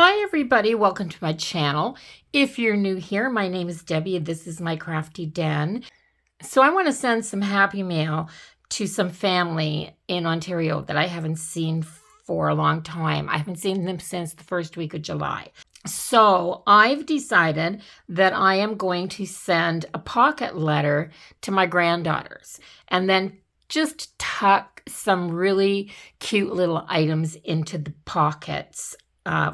Hi everybody, welcome to my channel. If you're new here, my name is Debbie and this is my crafty den. So I want to send some happy mail to some family in Ontario that I haven't seen for a long time. I haven't seen them since the first week of July. So I've decided that I am going to send a pocket letter to my granddaughters and then just tuck some really cute little items into the pockets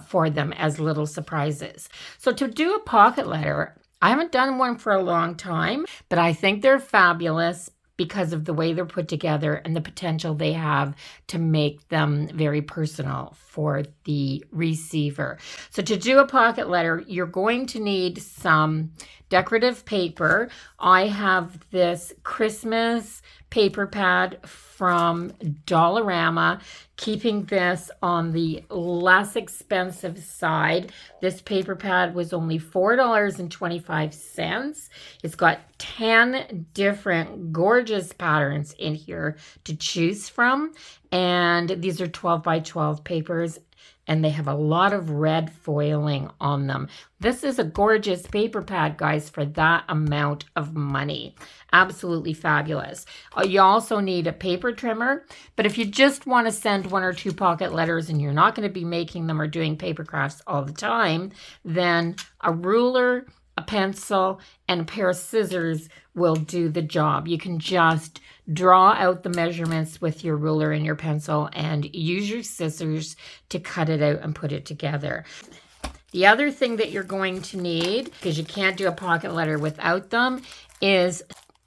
for them as little surprises. So to do a pocket letter, I haven't done one for a long time, but I think they're fabulous because of the way they're put together and the potential they have to make them very personal for the receiver. So to do a pocket letter, you're going to need some decorative paper. I have this Christmas paper pad from Dollarama, keeping this on the less expensive side. This paper pad was only $4.25. It's got 10 different gorgeous patterns in here to choose from. And these are 12 by 12 papers, and they have a lot of red foiling on them. This is a gorgeous paper pad, guys, for that amount of money. Absolutely fabulous. You also need a paper trimmer, but if you just want to send one or two pocket letters and you're not going to be making them or doing paper crafts all the time, then a ruler, a pencil, and a pair of scissors will do the job. You can just draw out the measurements with your ruler and your pencil and use your scissors to cut it out and put it together. The other thing that you're going to need, because you can't do a pocket letter without them, is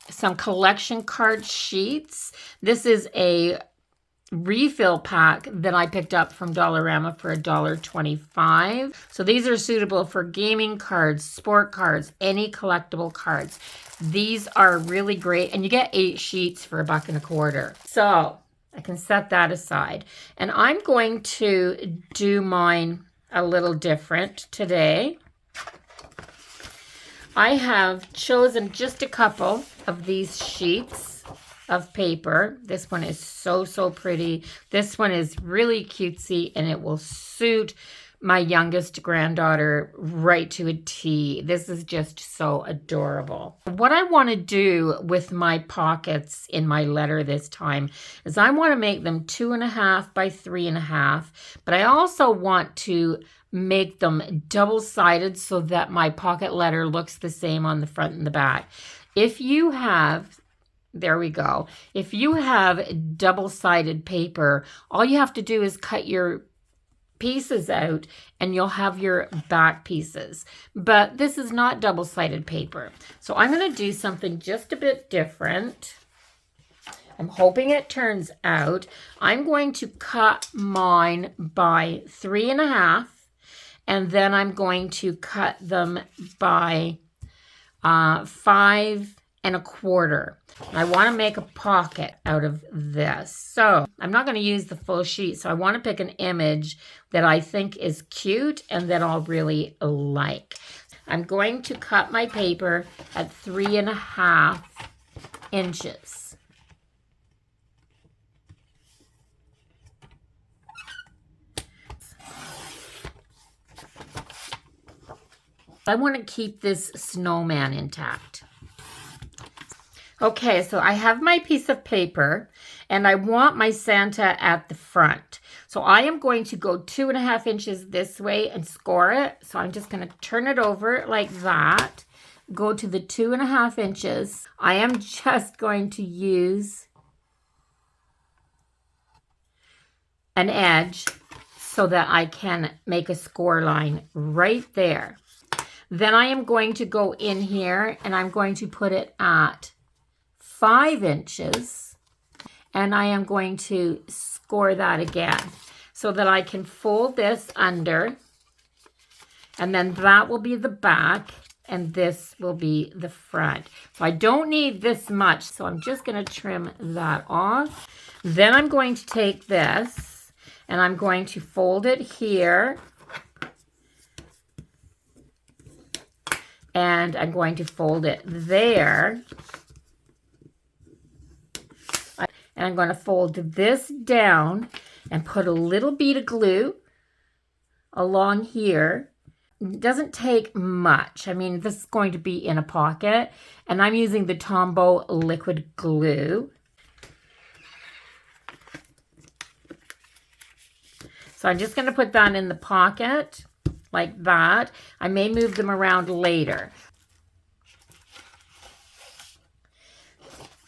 some collection card sheets. This is a refill pack that I picked up from Dollarama for $1.25. So these are suitable for gaming cards, sport cards, any collectible cards. These are really great, and you get 8 sheets for $1.25. So I can set that aside. And I'm going to do mine a little different today. I have chosen just a couple of these sheets of paper. This one is so pretty. This one is really cutesy, and it will suit my youngest granddaughter right to a T. This is just so adorable. What I want to do with my pockets in my letter this time is I want to make them 2.5 by 3.5, but I also want to make them double-sided so that my pocket letter looks the same on the front and the back. If you have, there we go. If you have double-sided paper, all you have to do is cut your pieces out and you'll have your back pieces. But this is not double-sided paper. So I'm going to do something just a bit different. I'm hoping it turns out. I'm going to cut mine by 3.5, and then I'm going to cut them by 5.25. I want to make a pocket out of this. So I'm not going to use the full sheet. So I want to pick an image that I think is cute and that I'll really like. I'm going to cut my paper at 3.5 inches. I want to keep this snowman intact. Okay, so I have my piece of paper and I want my Santa at the front. So I am going to go 2.5 inches this way and score it. So I'm just going to turn it over like that. Go to the 2.5 inches. I am just going to use an edge so that I can make a score line right there. Then I am going to go in here and I'm going to put it at 5 inches, and I am going to score that again so that I can fold this under, and then that will be the back and this will be the front. So I don't need this much, so I'm just going to trim that off. Then I'm going to take this and I'm going to fold it here, and I'm going to fold it there. And I'm going to fold this down and put a little bead of glue along here. It doesn't take much. I mean, this is going to be in a pocket, and I'm using the Tombow liquid glue. So I'm just going to put that in the pocket like that. I may move them around later.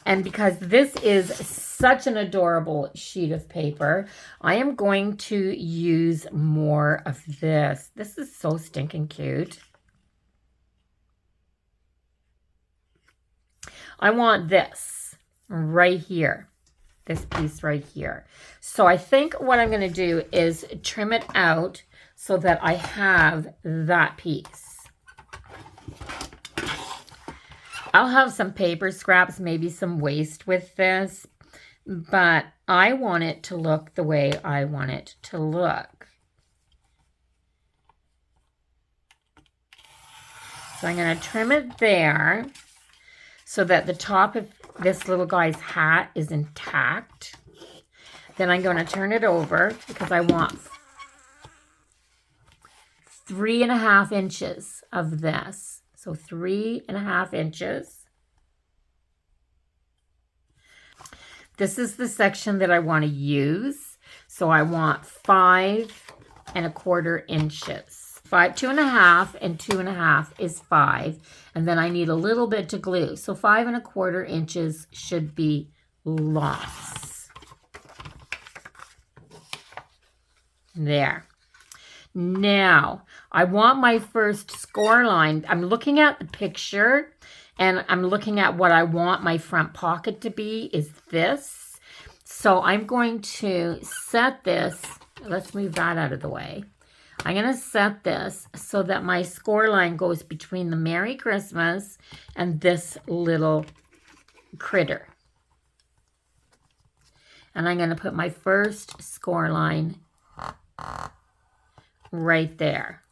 And because this is such an adorable sheet of paper, I am going to use more of this. This is so stinking cute. I want this right here, this piece right here. So I think what I'm going to do is trim it out so that I have that piece. I'll have some paper scraps, maybe some waste with this, but I want it to look the way I want it to look. So I'm going to trim it there so that the top of this little guy's hat is intact. Then I'm going to turn it over because I want 3.5 inches of this. So 3.5 inches. This is the section that I want to use. So I want 5.25 inches. 2.5 and 2.5 is 5. And then I need a little bit to glue. So 5.25 inches should be lots. There. Now, I want my first score line. I'm looking at the picture and I'm looking at what I want my front pocket to be is this. So I'm going to set this. Let's move that out of the way. I'm going to set this so that my score line goes between the Merry Christmas and this little critter. And I'm going to put my first score line right there.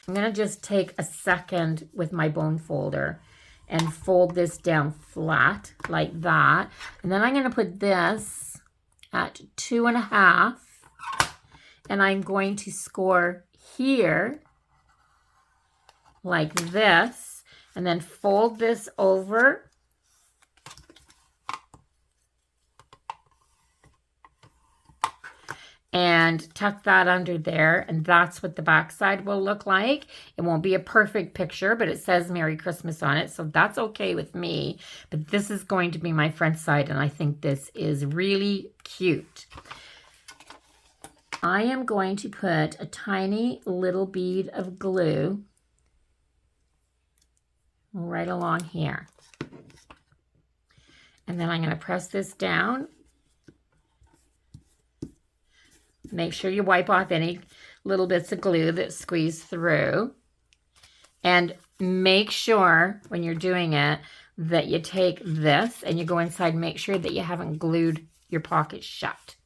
I'm going to just take a second with my bone folder and fold this down flat like that. And then I'm going to put this at 2.5 and I'm going to score here like this and then fold this over and tuck that under there, and that's what the back side will look like. It won't be a perfect picture, but it says Merry Christmas on it, so that's okay with me. But this is going to be my front side, and I think this is really cute. I am going to put a tiny little bead of glue right along here. And then I'm going to press this down. Make sure you wipe off any little bits of glue that squeeze through. And make sure when you're doing it that you take this and you go inside and make sure that you haven't glued your pocket shut.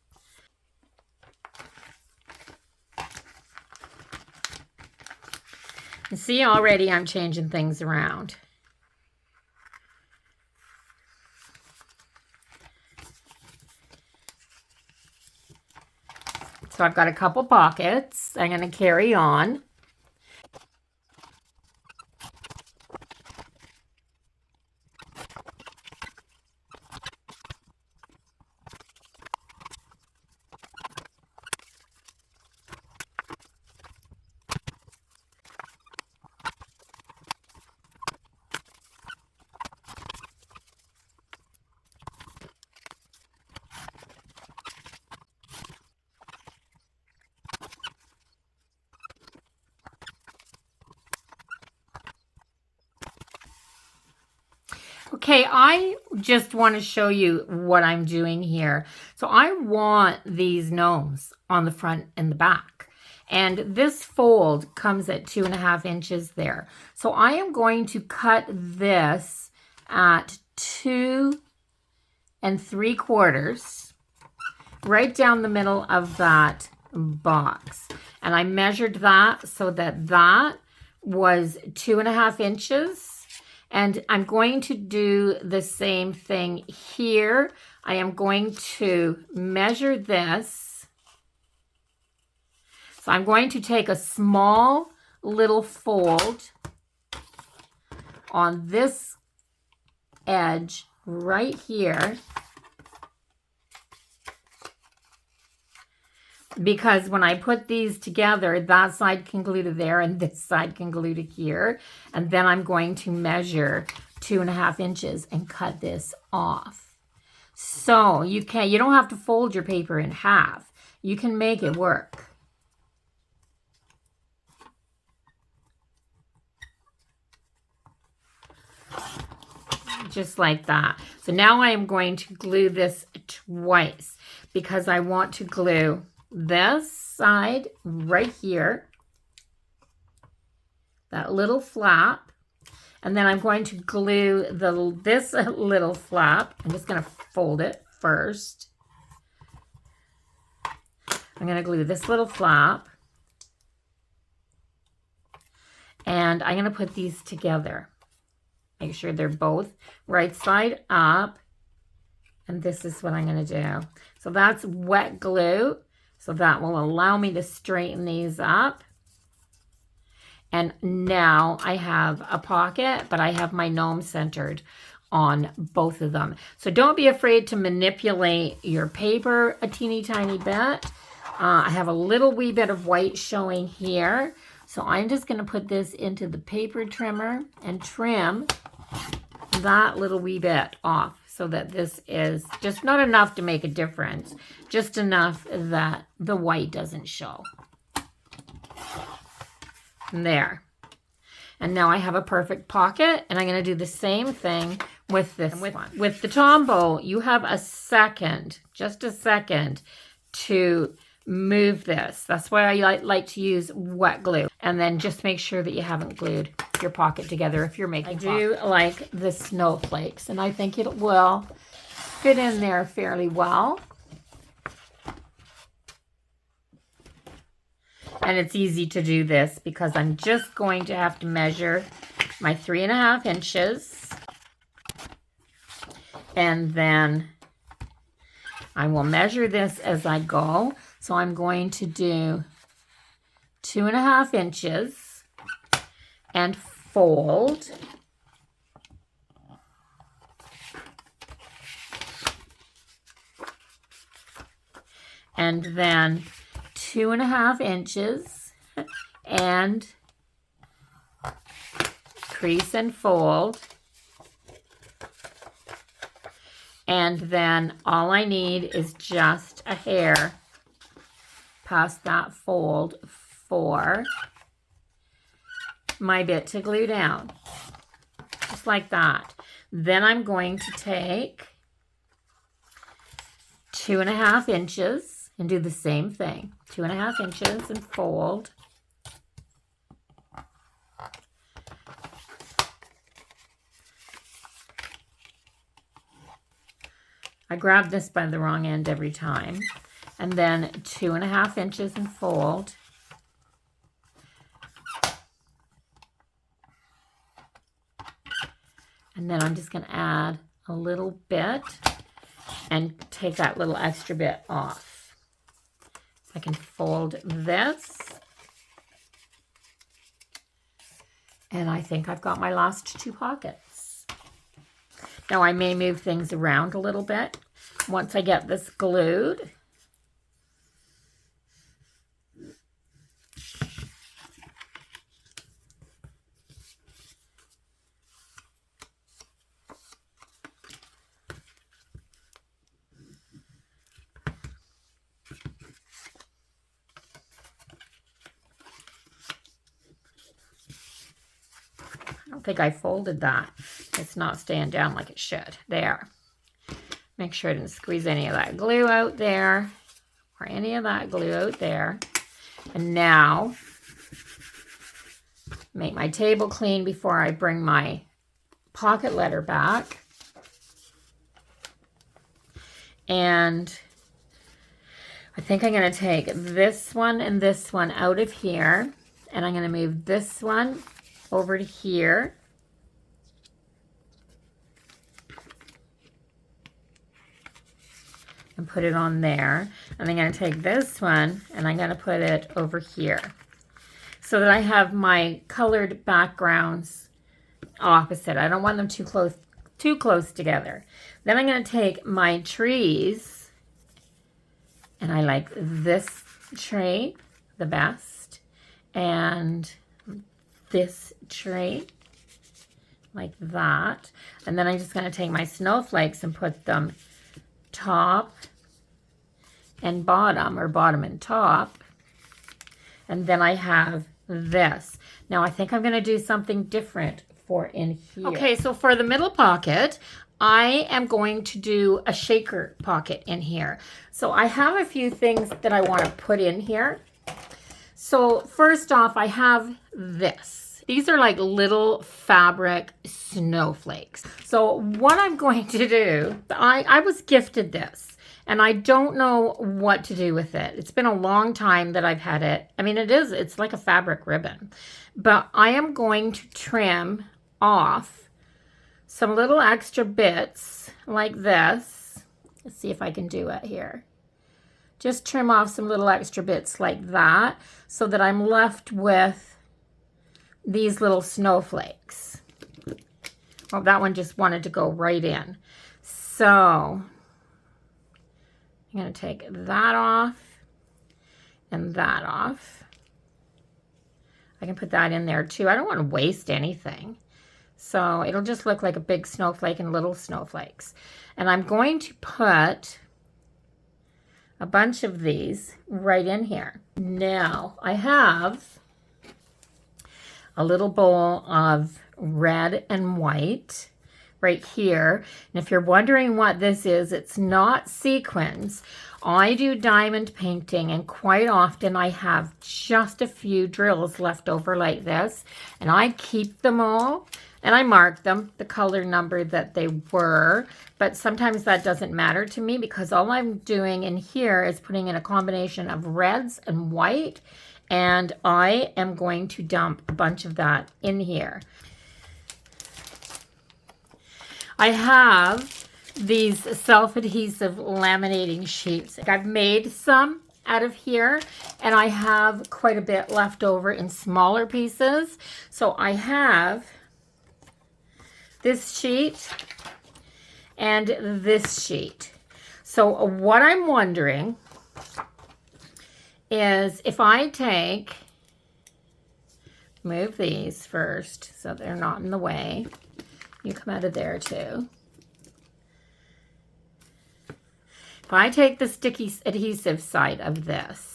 And see, already I'm changing things around. So I've got a couple pockets. I'm going to carry on. Okay, I just want to show you what I'm doing here. So I want these gnomes on the front and the back. And this fold comes at 2.5 inches there. So I am going to cut this at 2 3/4 right down the middle of that box. And I measured that so that that was 2.5 inches. And I'm going to do the same thing here. I am going to measure this. So I'm going to take a small little fold on this edge right here, because when I put these together, that side can glue to there and this side can glue to here. And then I'm going to measure 2.5 inches and cut this off. So you don't have to fold your paper in half. You can make it work. Just like that. So now I am going to glue this twice because I want to glue this side right here, that little flap, and then I'm going to glue this little flap. I'm just going to fold it first. I'm going to glue this little flap, and I'm going to put these together. Make sure they're both right side up, and this is what I'm going to do. So that's wet glue. So that will allow me to straighten these up. And now I have a pocket, but I have my gnome centered on both of them. So don't be afraid to manipulate your paper a teeny tiny bit. I have a little wee bit of white showing here. So I'm just going to put this into the paper trimmer and trim that little wee bit off, so that this is just not enough to make a difference, just enough that the white doesn't show. There. And now I have a perfect pocket, and I'm going to do the same thing with this one. With the Tombow, you have a second, just a second, to move this. That's why I like to use wet glue. And then just make sure that you haven't glued your pocket together if you're making I do like the snowflakes, and I think it will fit in there fairly well. And it's easy to do this because I'm just going to have to measure my 3.5 inches. And then I will measure this as I go. So I'm going to do 2.5 inches and fold. And then 2.5 inches and crease and fold. And then all I need is just a hair past that fold for my bit to glue down. Just like that. Then I'm going to take 2.5 inches and do the same thing. 2.5 inches and fold. I grab this by the wrong end every time. And then 2.5 inches and fold. And then I'm just going to add a little bit and take that little extra bit off. So I can fold this. And I think I've got my last 2 pockets. Now I may move things around a little bit once I get this glued. I don't think I folded that. It's not staying down like it should. There. Make sure I didn't squeeze any of that glue out there or any of that glue out there. And now, make my table clean before I bring my pocket letter back. And I think I'm going to take this one and this one out of here. And I'm going to move this one over to here. and put it on there. And I'm going to take this one and I'm going to put it over here so that I have my colored backgrounds opposite. I don't want them too close together. Then I'm going to take my trees, and I like this tree the best, and this tree like that. And then I'm just going to take my snowflakes and put them top and bottom, or bottom and top. And then I have this. Now I think I'm going to do something different for in here. Okay, so for the middle pocket, I am going to do a shaker pocket in here. So I have a few things that I want to put in here. So first off, I have this. These are like little fabric snowflakes. So what I'm going to do, I was gifted this, and I don't know what to do with it. It's been a long time that I've had it. I mean, it's like a fabric ribbon. But I am going to trim off some little extra bits like this. Let's see if I can do it here. Just trim off some little extra bits like that so that I'm left with these little snowflakes. Well, that one just wanted to go right in. So I'm going to take that off and that off. I can put that in there too. I don't want to waste anything. So it'll just look like a big snowflake and little snowflakes. And I'm going to put a bunch of these right in here. Now I have a little bowl of red and white right here. And if you're wondering what this is, it's not sequins. I do diamond painting, and quite often I have just a few drills left over like this, and I keep them all and I mark them the color number that they were, but sometimes that doesn't matter to me because all I'm doing in here is putting in a combination of reds and white, and I am going to dump a bunch of that in here. I have these self-adhesive laminating sheets. I've made some out of here, and I have quite a bit left over in smaller pieces. So I have this sheet and this sheet. So what I'm wondering is if I move these first so they're not in the way. You come out of there too. If I take the sticky adhesive side of this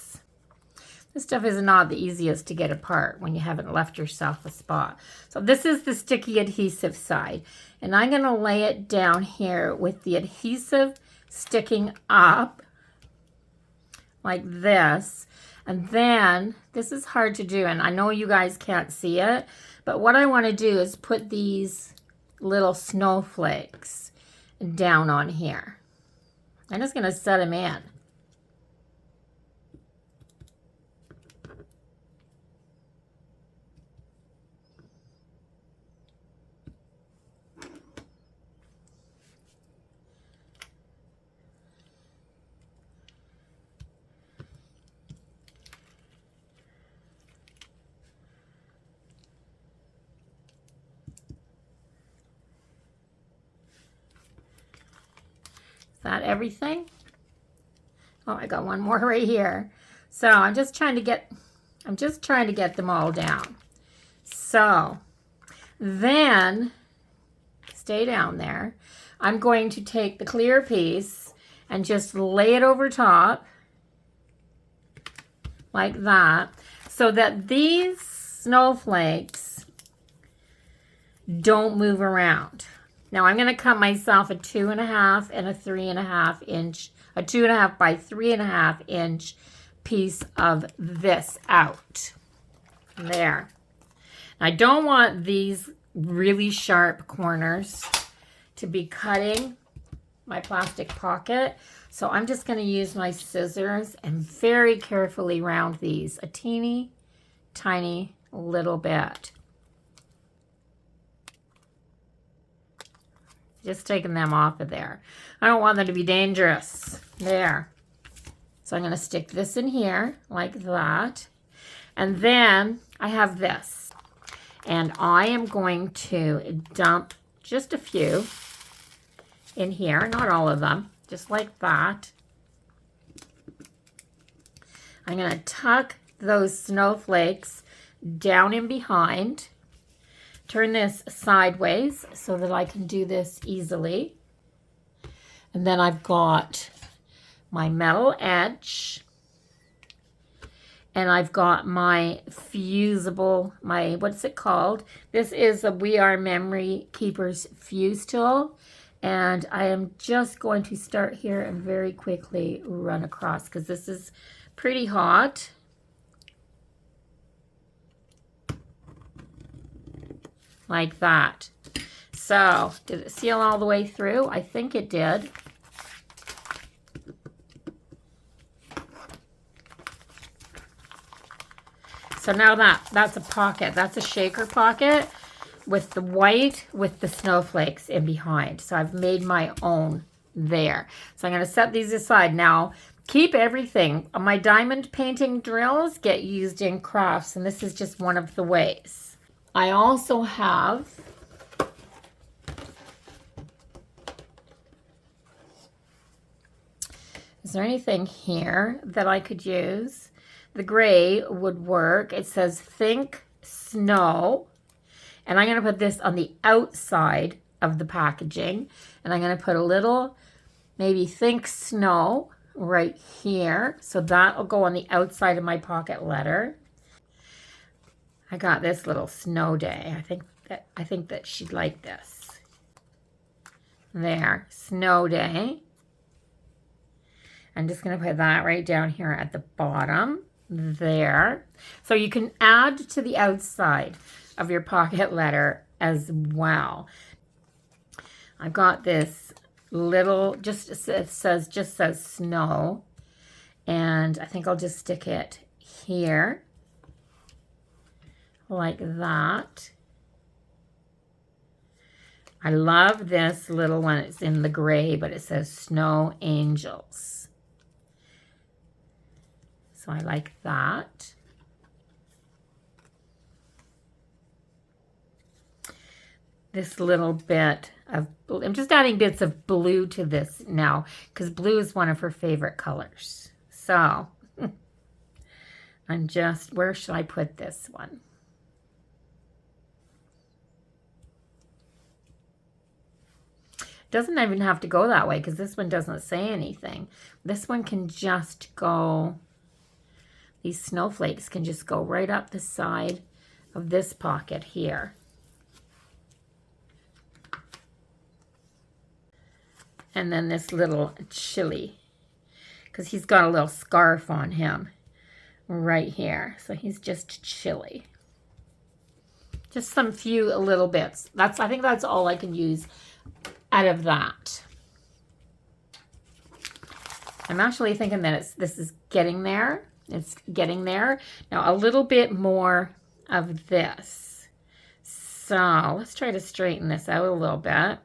stuff is not the easiest to get apart when you haven't left yourself a spot. So this is the sticky adhesive side, and I'm going to lay it down here with the adhesive sticking up like this. And then, this is hard to do, and I know you guys can't see it, but what I want to do is put these little snowflakes down on here. I'm just going to set them in. Is that everything? Oh, I got one more right here. So I'm just trying to get them all down. So then, stay down there. I'm going to take the clear piece and just lay it over top like that so that these snowflakes don't move around. Now I'm going to cut myself a 2.5 and a 3.5 inch, a 2.5 by 3.5 inch piece of this out. There. I don't want these really sharp corners to be cutting my plastic pocket. So I'm just going to use my scissors and very carefully round these a teeny tiny little bit. Just taking them off of there. I don't want them to be dangerous. There. So I'm going to stick this in here like that. And then I have this. And I am going to dump just a few in here. Not all of them. Just like that. I'm going to tuck those snowflakes down in behind. Turn this sideways so that I can do this easily. And then I've got my metal edge. And I've got my fusible, what's it called? This is a We Are Memory Keepers fuse tool. And I am just going to start here and very quickly run across because this is pretty hot. Like that. So, did it seal all the way through? I think it did. So now that's a pocket. That's a shaker pocket with the white with the snowflakes in behind. So I've made my own there. So I'm going to set these aside. Now, keep everything. My diamond painting drills get used in crafts, and this is just one of the ways. I also have is there anything here that I could use? The gray would work. It says Think Snow. And I'm going to put this on the outside of the packaging. And I'm going to put a little, maybe Think Snow right here. So that will go on the outside of my pocket letter. I got this little snow day. I think that she'd like this. There, snow day. I'm just going to put that right down here at the bottom. There. So you can add to the outside of your pocket letter as well. I've got this little, it says snow. And I think I'll just stick it here. Like that. I love this little one. It's in the gray, but it says Snow Angels. So I like that. This little bit of, I'm just adding bits of blue to this now because blue is one of her favorite colors. So I'm just, where should I put this one? Doesn't even have to go that way because this one doesn't say anything. This one can just go, these snowflakes can just go right up the side of this pocket here. And then this little chili, because he's got a little scarf on him right here. So he's just chilly. Just some few little bits. I think that's all I can use out of that. I'm actually thinking that this is getting there. It's getting there. Now a little bit more of this. So let's try to straighten this out a little bit.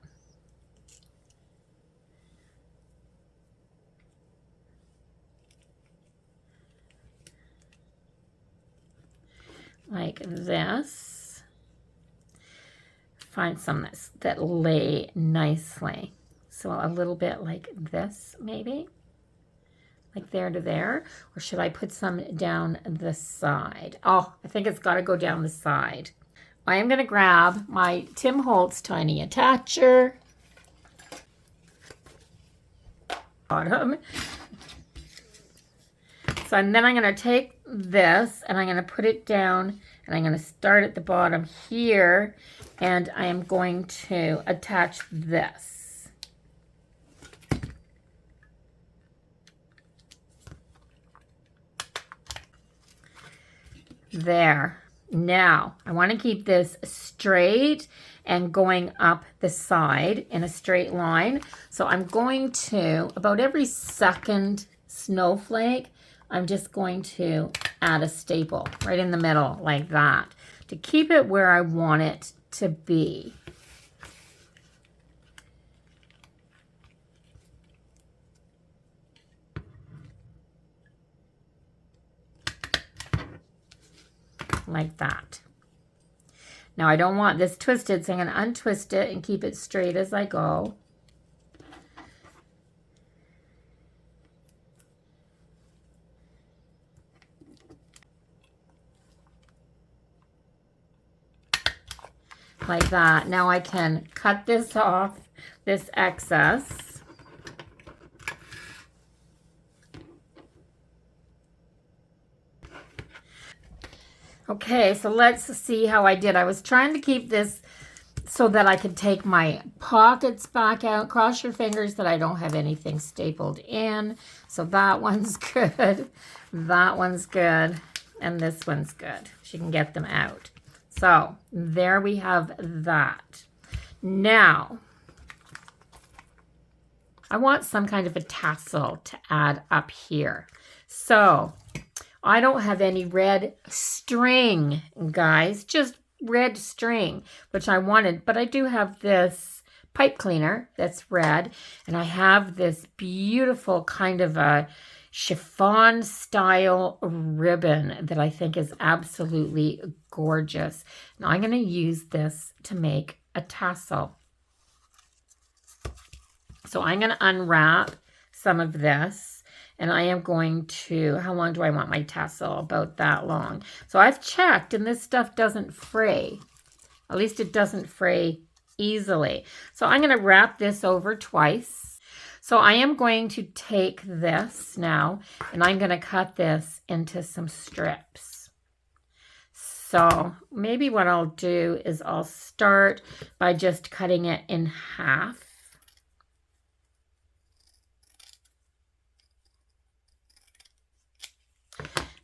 Like this. Find some that lay nicely. So a little bit like this, maybe. Like there to there. Or should I put some down the side? Oh, I think it's got to go down the side. I am going to grab my Tim Holtz Tiny Attacher. Bottom. So and then I'm going to take this and I'm going to put it down and I'm going to start at the bottom here and I am going to attach this. There. Now, I want to keep this straight and going up the side in a straight line. So I'm going to, about every second snowflake, I'm just going to add a staple right in the middle like that to keep it where I want it to be. like that. Now I don't want this twisted, so I'm going to untwist it and keep it straight as I go. Like that. Now I can cut this off, this excess. Okay, so let's see how I did. I was trying to keep this so that I could take my pockets back out. Cross your fingers that I don't have anything stapled in. So that one's good. That one's good. And this one's good. She can get them out. So there we have that. Now, I want some kind of a tassel to add up here. So I don't have any red string, guys, just red string, which I wanted, but I do have this pipe cleaner that's red, and I have this beautiful kind of a chiffon style ribbon that I think is absolutely gorgeous. Now I'm going to use this to make a tassel. So I'm going to unwrap some of this, and I am going to, how long do I want my tassel? About that long. So I've checked, and this stuff doesn't fray. At least it doesn't fray easily. So I'm going to wrap this over twice. So I am going to take this now, and I'm going to cut this into some strips. So maybe what I'll do is I'll start by just cutting it in half.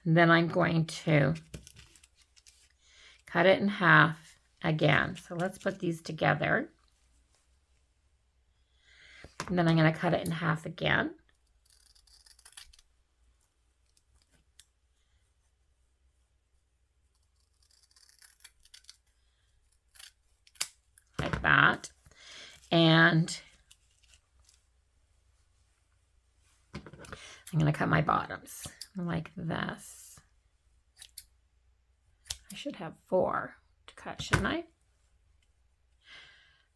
And then I'm going to cut it in half again. So let's put these together. And then I'm going to cut it in half again. Like that. And I'm going to cut my bottoms like this. I should have 4 to cut, shouldn't I?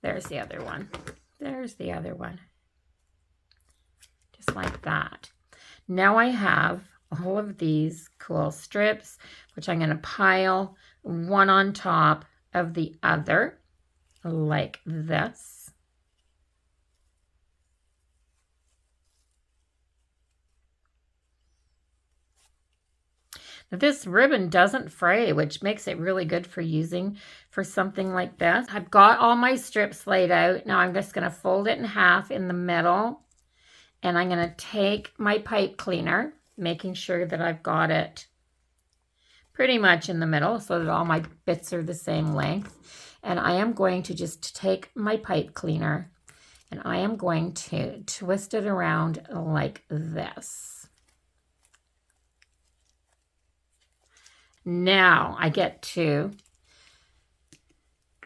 There's the other one. There's the other one. Just like that. Now I have all of these cool strips, which I'm going to pile one on top of the other, like this. This ribbon doesn't fray, which makes it really good for using for something like this. I've got all my strips laid out. Now I'm just going to fold it in half in the middle. And I'm going to take my pipe cleaner, making sure that I've got it pretty much in the middle so that all my bits are the same length. And I am going to just take my pipe cleaner and I am going to twist it around like this. Now I get to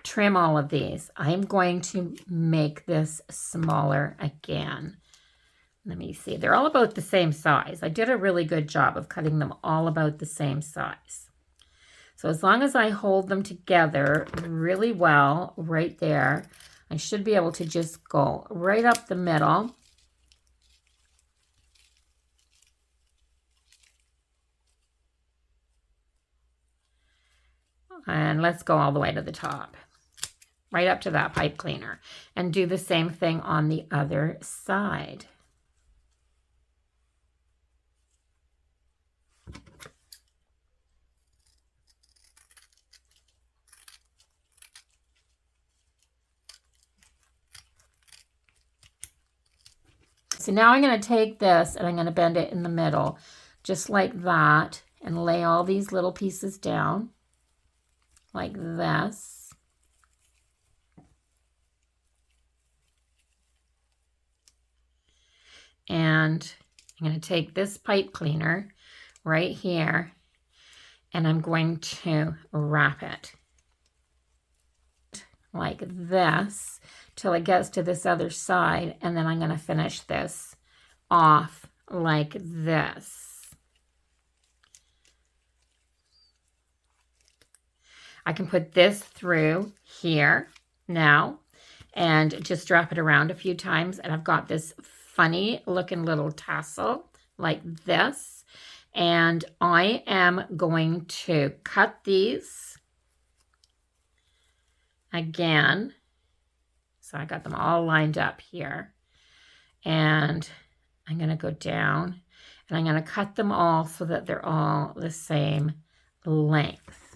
trim all of these. I'm going to make this smaller again. Let me see. They're all about the same size. I did a really good job of cutting them all about the same size. So as long as I hold them together really well right there, I should be able to just go right up the middle. And let's go all the way to the top, right up to that pipe cleaner, and do the same thing on the other side. So now I'm going to take this and I'm going to bend it in the middle, just like that, and lay all these little pieces down like this. And I'm going to take this pipe cleaner right here and I'm going to wrap it like this till it gets to this other side, and then I'm going to finish this off like this. I can put this through here now and just wrap it around a few times. And I've got this funny looking little tassel like this. And I am going to cut these again. So I got them all lined up here. And I'm going to go down and I'm going to cut them all so that they're all the same length.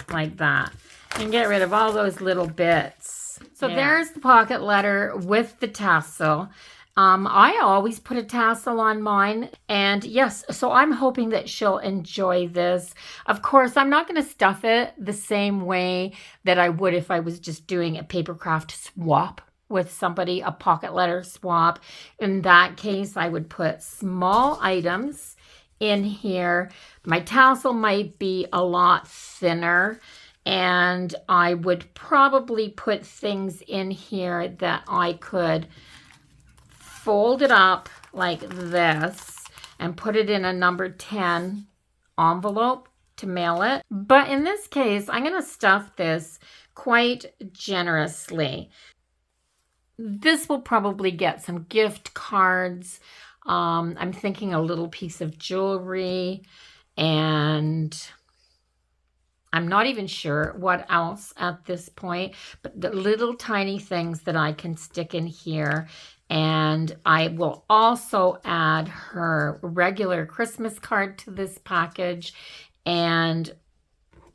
Like that. And get rid of all those little bits. So there's the pocket letter with the tassel. I always put a tassel on mine. And yes, so I'm hoping that she'll enjoy this. Of course, I'm not going to stuff it the same way that I would if I was just doing a paper craft swap with somebody, a pocket letter swap. In that case, I would put small items in here. My tassel might be a lot thinner. And I would probably put things in here that I could fold it up like this and put it in a number 10 envelope to mail it. But in this case, I'm going to stuff this quite generously. This will probably get some gift cards. I'm thinking a little piece of jewelry, and I'm not even sure what else at this point, but the little tiny things that I can stick in here. And I will also add her regular Christmas card to this package and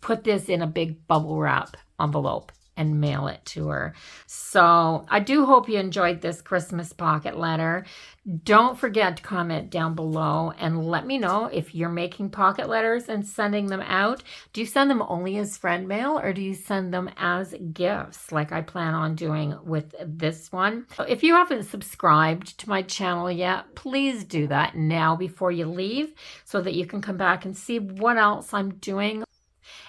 put this in a big bubble wrap envelope and mail it to her. So I do hope you enjoyed this Christmas pocket letter. Don't forget to comment down below and let me know if you're making pocket letters and sending them out. Do you send them only as friend mail or do you send them as gifts like I plan on doing with this one? If you haven't subscribed to my channel yet, please do that now before you leave so that you can come back and see what else I'm doing.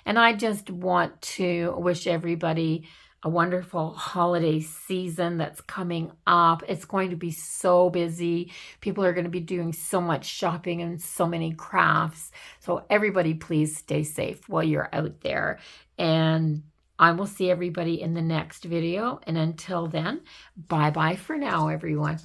And I just want to wish everybody a wonderful holiday season that's coming up. It's going to be so busy. People are going to be doing so much shopping and so many crafts. So everybody, please stay safe while you're out there. And I will see everybody in the next video. And until then, bye-bye for now, everyone.